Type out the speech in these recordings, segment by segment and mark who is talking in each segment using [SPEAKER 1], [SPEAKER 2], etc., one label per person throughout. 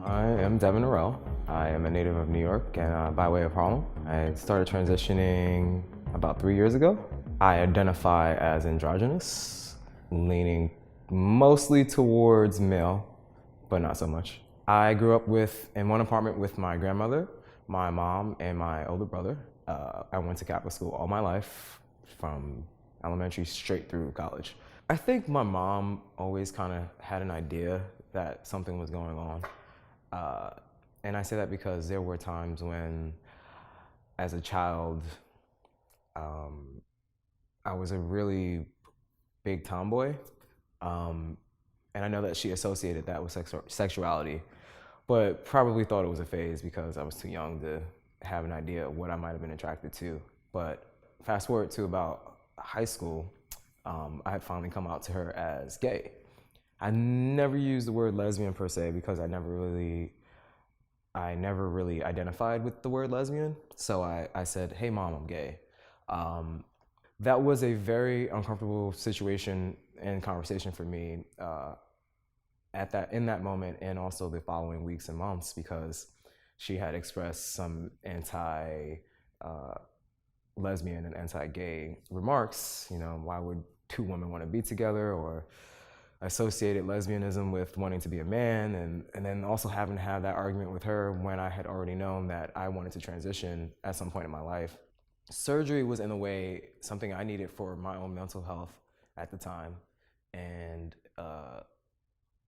[SPEAKER 1] I am Devin Norelle. I am a native of New York and by way of Harlem. I started transitioning about 3 years ago. I identify as androgynous, leaning mostly towards male, but not so much. I grew up in one apartment with my grandmother, my mom, and my older brother. I went to Catholic school all my life, from elementary straight through college. I think my mom always kind of had an idea that something was going on. And I say that because there were times when, as a child, I was a really big tomboy. And I know that she associated that with sexuality, but probably thought it was a phase because I was too young to have an idea of what I might have been attracted to. But fast forward to about high school, I had finally come out to her as gay. I never used the word lesbian per se because I never really identified with the word lesbian. So I said, "Hey mom, I'm gay." That was a very uncomfortable situation and conversation for me in that moment, and also the following weeks and months, because she had expressed some lesbian and anti-gay remarks. You know, why would two women want to be together, or associated lesbianism with wanting to be a man, and then also having to have that argument with her when I had already known that I wanted to transition at some point in my life. Surgery was, in a way, something I needed for my own mental health at the time, and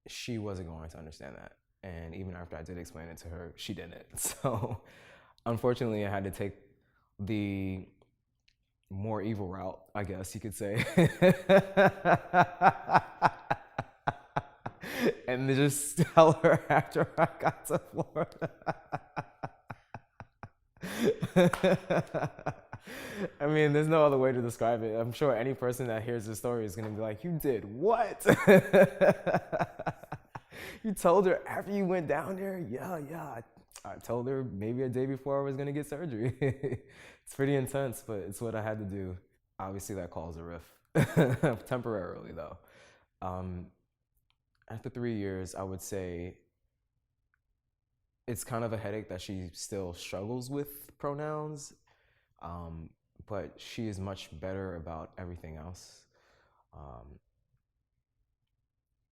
[SPEAKER 1] she wasn't going to understand that. And even after I did explain it to her, she didn't. So unfortunately, I had to take the more evil route, I guess you could say. And just tell her after I got to Florida. I mean, there's no other way to describe it. I'm sure any person that hears this story is going to be like, "You did what?" You told her after you went down there? Yeah. I told her maybe a day before I was going to get surgery. It's pretty intense, but it's what I had to do. Obviously, that caused a rift. Temporarily, though. After 3 years, I would say it's kind of a headache that she still struggles with pronouns, but she is much better about everything else.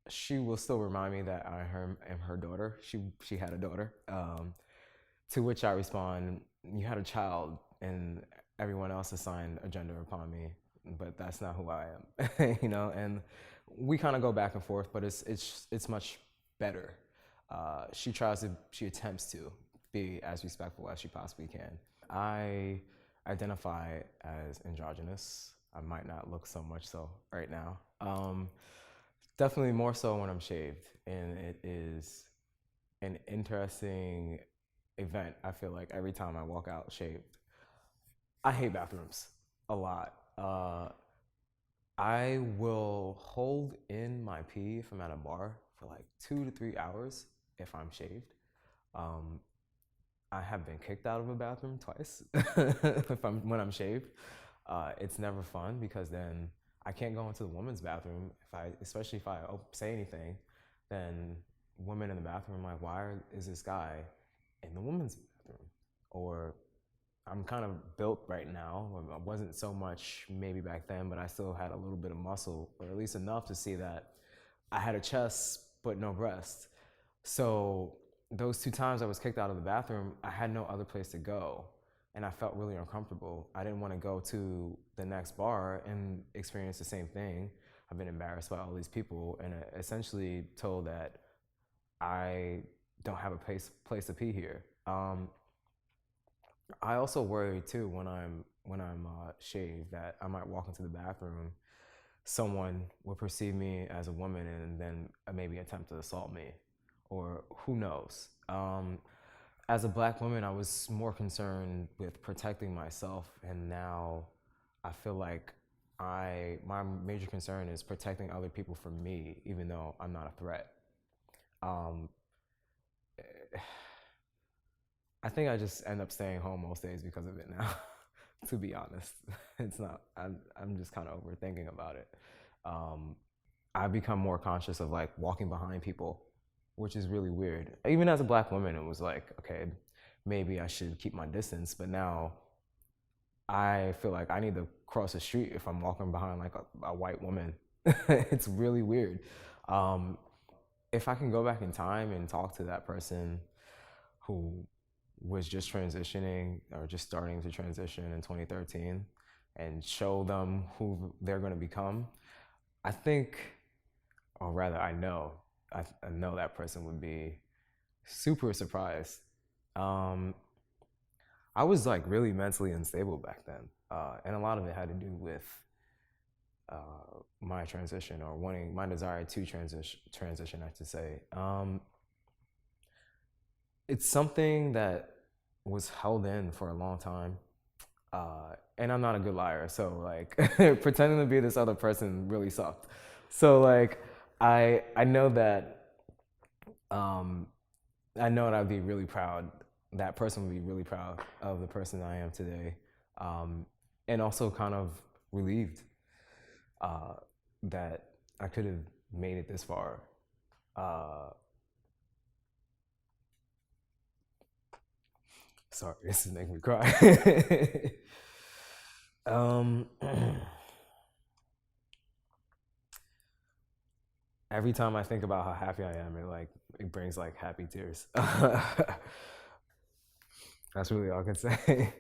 [SPEAKER 1] She will still remind me that I am her daughter. She had a daughter, to which I respond, "You had a child, and everyone else assigned a gender upon me, but that's not who I am." You know, and we kind of go back and forth, but it's much better. She attempts to be as respectful as she possibly can. I identify as androgynous. I might not look so much so right now. Definitely more so when I'm shaved, and it is an interesting event. I feel like every time I walk out shaved. I hate bathrooms a lot. I will hold in my pee if I'm at a bar for like 2 to 3 hours if I'm shaved. I have been kicked out of a bathroom twice when I'm shaved. It's never fun because then I can't go into the women's bathroom especially if I say anything. Then women in the bathroom are like, "Why is this guy in the women's bathroom?" Or I'm kind of built right now. I wasn't so much maybe back then, but I still had a little bit of muscle, or at least enough to see that I had a chest but no breast. So those 2 times I was kicked out of the bathroom, I had no other place to go, and I felt really uncomfortable. I didn't want to go to the next bar and experience the same thing. I've been embarrassed by all these people and essentially told that I don't have a place to pee here. I also worry too when I'm shaved that I might walk into the bathroom, someone will perceive me as a woman and then maybe attempt to assault me, or who knows. As a black woman, I was more concerned with protecting myself, and now I feel like my major concern is protecting other people from me, even though I'm not a threat. I think I just end up staying home most days because of it now. To be honest, it's not. I'm just kind of overthinking about it. I've become more conscious of like walking behind people which is really weird. Even as a black woman, it was like, okay, maybe I should keep my distance. But now I feel like I need to cross the street if I'm walking behind like a white woman. It's really weird. Um, if I can go back in time and talk to that person who was just transitioning or just starting to transition in 2013 and show them who they're going to become, I think, or rather, I know that person would be super surprised. Um, I was like really mentally unstable back then, and a lot of it had to do with my transition or wanting my desire to transition. I should say. It's something that was held in for a long time, and I'm not a good liar, so like pretending to be this other person really sucked. So like I know that um, I know that I'd be really proud. That person would be really proud of the person I am today, and also kind of relieved uh, that I could have made it this far. Uh, sorry, this is making me cry. um, every time I think about how happy I am, it brings like happy tears. That's really all I can say.